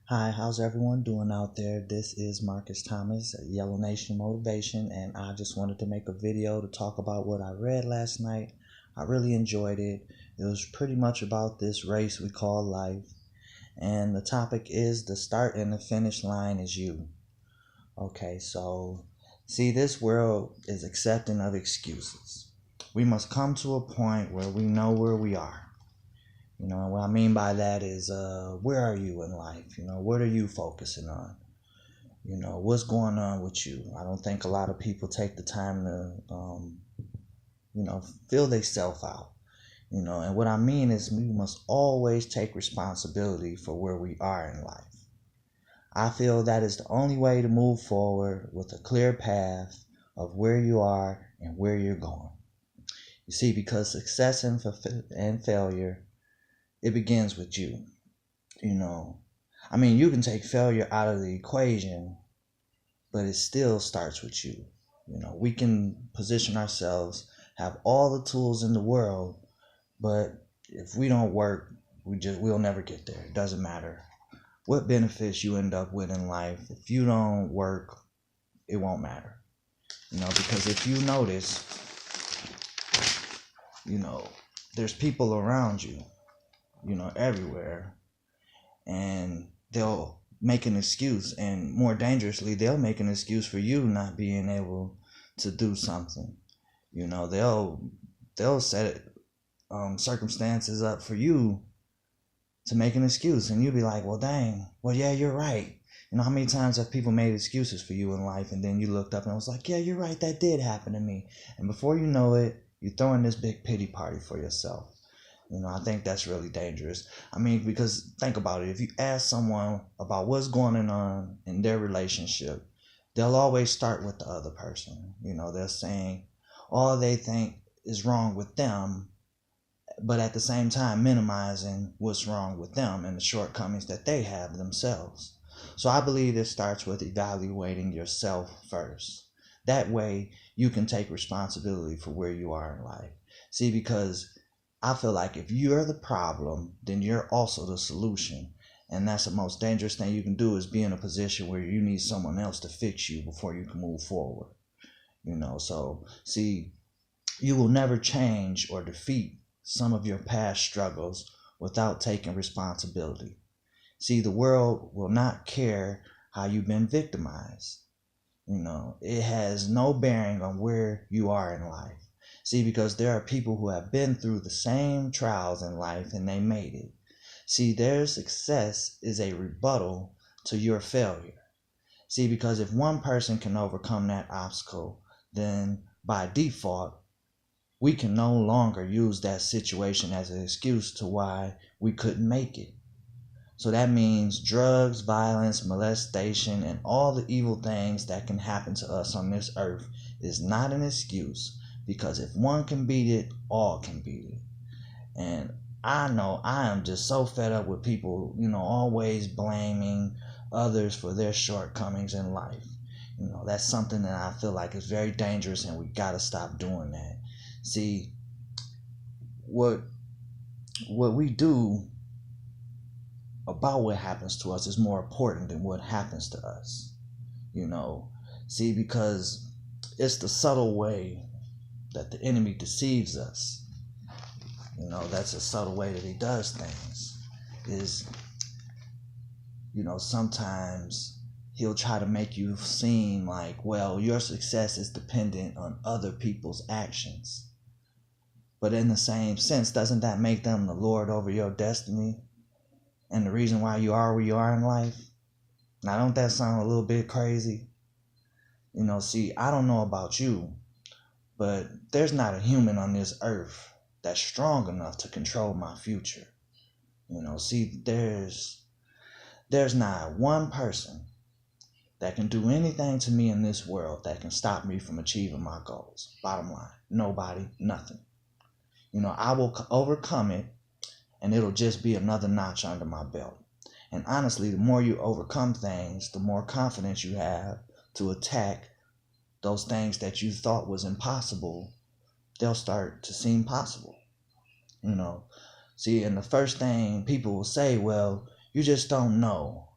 Hi, how's everyone doing out there? This is Marcus Thomas at Yellow Nation Motivation, and I just wanted to make a video to talk about what I read last night. I really enjoyed it. It was pretty much about this race we call life, and the topic is the start and the finish line is you. Okay, so see, this world is accepting of excuses. We must come to a point where we know where we are. And what I mean by that is, where are you in life? What are you focusing on? What's going on with you? I don't think a lot of people take the time to, feel themselves out. And what I mean is, we must always take responsibility for where we are in life. I feel that is the only way to move forward with a clear path of where you are and where you're going. You see, because success and failure, it begins with you. you know you can take failure out of the equation, but it still starts with you. We can position ourselves, have all the tools in the world, but if we don't work, we'll never get there. It doesn't matter what benefits you end up with in life. If you don't work, it won't matter. Because if you notice, you know there's people around you, everywhere, and they'll make an excuse, and more dangerously, they'll make an excuse for you not being able to do something. They'll set circumstances up for you to make an excuse, and you'll be like, well, dang, well, yeah, you're right. How many times have people made excuses for you in life, and then you looked up and was like, yeah, you're right, that did happen to me, and before you know it, you're throwing this big pity party for yourself. I think that's really dangerous. Because think about it. If you ask someone about what's going on in their relationship, they'll always start with the other person. They're saying all they think is wrong with them, but at the same time minimizing what's wrong with them and the shortcomings that they have themselves. So I believe it starts with evaluating yourself first. That way you can take responsibility for where you are in life. See, because I feel like if you're the problem, then you're also the solution. And that's the most dangerous thing you can do, is be in a position where you need someone else to fix you before you can move forward. So see, you will never change or defeat some of your past struggles without taking responsibility. See, the world will not care how you've been victimized. It has no bearing on where you are in life. See, because there are people who have been through the same trials in life and they made it. See, their success is a rebuttal to your failure. See, because if one person can overcome that obstacle, then by default, we can no longer use that situation as an excuse to why we couldn't make it. So that means drugs, violence, molestation, and all the evil things that can happen to us on this earth is not an excuse, because if one can beat it, all can beat it. And I know I am just so fed up with people, always blaming others for their shortcomings in life. That's something that I feel like is very dangerous, and we got to stop doing that. See, what we do about what happens to us is more important than what happens to us. You know, See, because it's the subtle way that the enemy deceives us. That's a subtle way that he does things. Is, sometimes he'll try to make you seem like, well, your success is dependent on other people's actions. But in the same sense, doesn't that make them the Lord over your destiny and the reason why you are where you are in life? Now, don't that sound a little bit crazy? See, I don't know about you, but there's not a human on this earth that's strong enough to control my future. See, there's not one person that can do anything to me in this world that can stop me from achieving my goals. Bottom line, nobody, nothing. I will overcome it, and it'll just be another notch under my belt. And honestly, the more you overcome things, the more confidence you have to attack those things that you thought was impossible. They'll start to seem possible. You know, See, and the first thing people will say, well, you just don't know.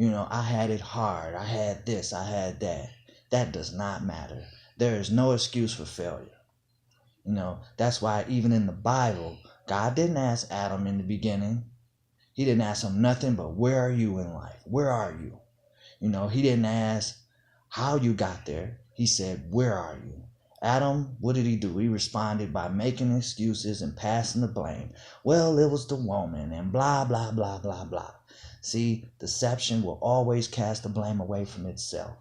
I had it hard. I had this. I had that. That does not matter. There is no excuse for failure. That's why even in the Bible, God didn't ask Adam in the beginning. He didn't ask him nothing but where are you in life? Where are you? He didn't ask how you got there. He said, where are you? Adam, what did he do? He responded by making excuses and passing the blame. Well, it was the woman and blah, blah, blah, blah, blah. See, deception will always cast the blame away from itself.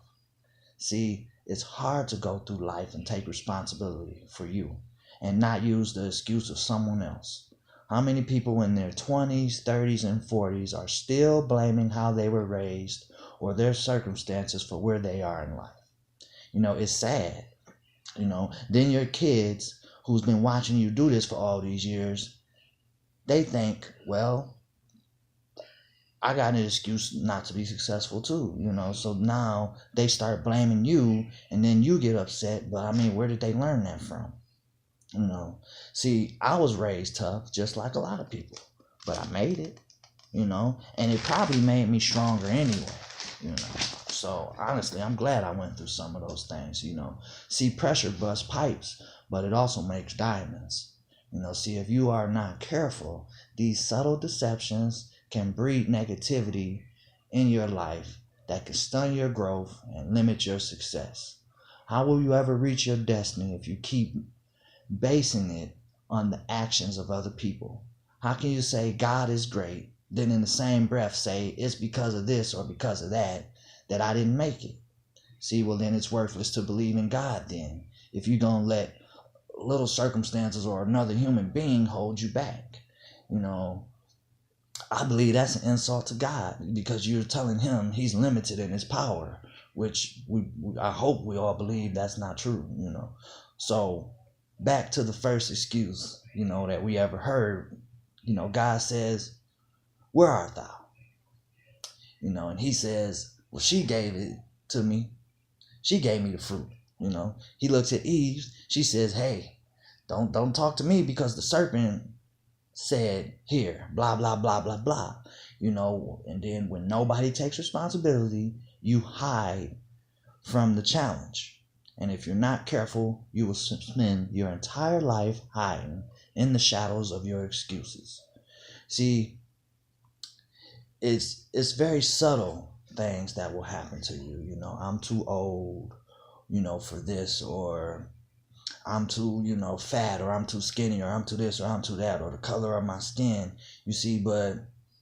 See, it's hard to go through life and take responsibility for you and not use the excuse of someone else. How many people in their 20s, 30s, and 40s are still blaming how they were raised or their circumstances for where they are in life? It's sad. Then your kids who's been watching you do this for all these years, they think, well, I got an excuse not to be successful too, so now they start blaming you and then you get upset. But where did they learn that from? See, I was raised tough just like a lot of people, but I made it, and it probably made me stronger anyway, So honestly, I'm glad I went through some of those things, See, pressure busts pipes, but it also makes diamonds. See, if you are not careful, these subtle deceptions can breed negativity in your life that can stun your growth and limit your success. How will you ever reach your destiny if you keep basing it on the actions of other people? How can you say God is great, then in the same breath say it's because of this or because of that I didn't make it? See, well then it's worthless to believe in God then, if you don't let little circumstances or another human being hold you back. I believe that's an insult to God because you're telling him he's limited in his power, which I hope we all believe that's not true, So back to the first excuse, that we ever heard, God says, where art thou? And he says, well, she gave it to me. She gave me the fruit, He looks at Eve. She says, hey, don't talk to me because the serpent said here, blah, blah, blah, blah, blah, and then when nobody takes responsibility, you hide from the challenge. And if you're not careful, you will spend your entire life hiding in the shadows of your excuses. See, it's very subtle things that will happen to you. I'm too old, for this, or I'm too, fat, or I'm too skinny, or I'm too this, or I'm too that, or the color of my skin. You see, but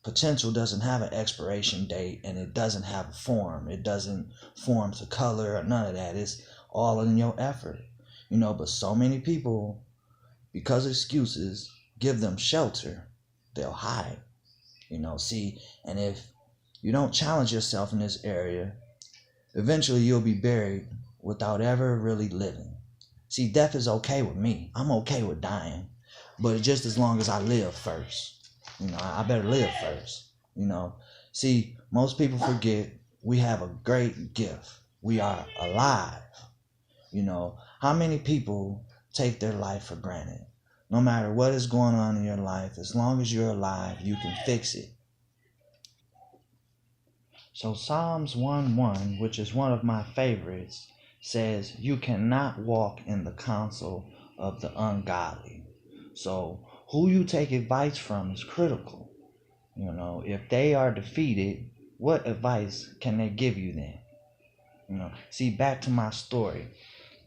potential doesn't have an expiration date, and it doesn't have a form. It doesn't form to color or none of that. It's all in your effort, but so many people, because excuses give them shelter, they'll hide, see, and if you don't challenge yourself in this area, eventually you'll be buried without ever really living. See, death is okay with me. I'm okay with dying, but just as long as I live first, I better live first, See, most people forget we have a great gift. We are alive. How many people take their life for granted? No matter what is going on in your life, as long as you're alive, you can fix it. So Psalms 1:1, which is one of my favorites, says, you cannot walk in the counsel of the ungodly. So who you take advice from is critical. If they are defeated, what advice can they give you then? See, back to my story.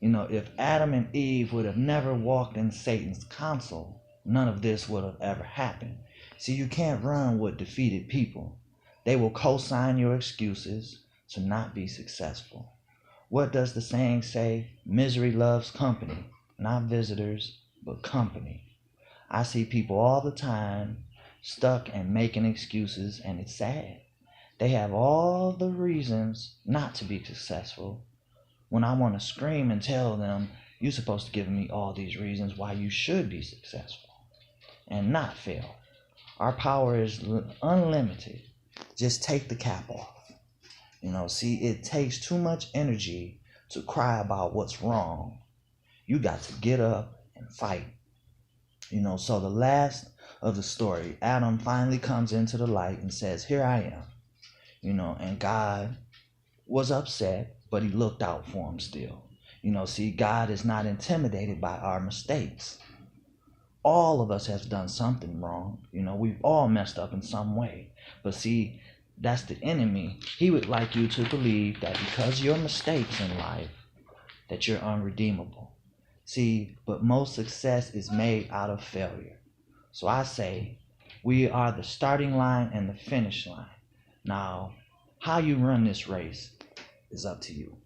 If Adam and Eve would have never walked in Satan's counsel, none of this would have ever happened. See, you can't run with defeated people. They will co-sign your excuses to not be successful. What does the saying say? Misery loves company, not visitors, but company. I see people all the time stuck and making excuses, and it's sad. They have all the reasons not to be successful, when I want to scream and tell them, you're supposed to give me all these reasons why you should be successful and not fail. Our power is unlimited. Just take the cap off. See, it takes too much energy to cry about what's wrong. You got to get up and fight. So the last of the story, Adam finally comes into the light and says, here I am. and God was upset, but he looked out for him still. See, God is not intimidated by our mistakes. All of us has done something wrong. We've all messed up in some way. But see, that's the enemy. He would like you to believe that because of your mistakes in life, that you're unredeemable. See, but most success is made out of failure. So I say, we are the starting line and the finish line. Now, how you run this race is up to you.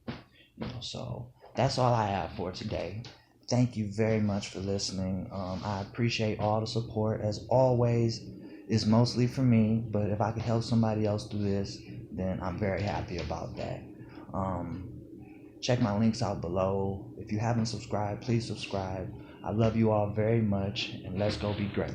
So that's all I have for today. Thank you very much for listening. I appreciate all the support. As always, it's mostly for me, but if I could help somebody else do this, then I'm very happy about that. Check my links out below. If you haven't subscribed, please subscribe. I love you all very much, and let's go be great.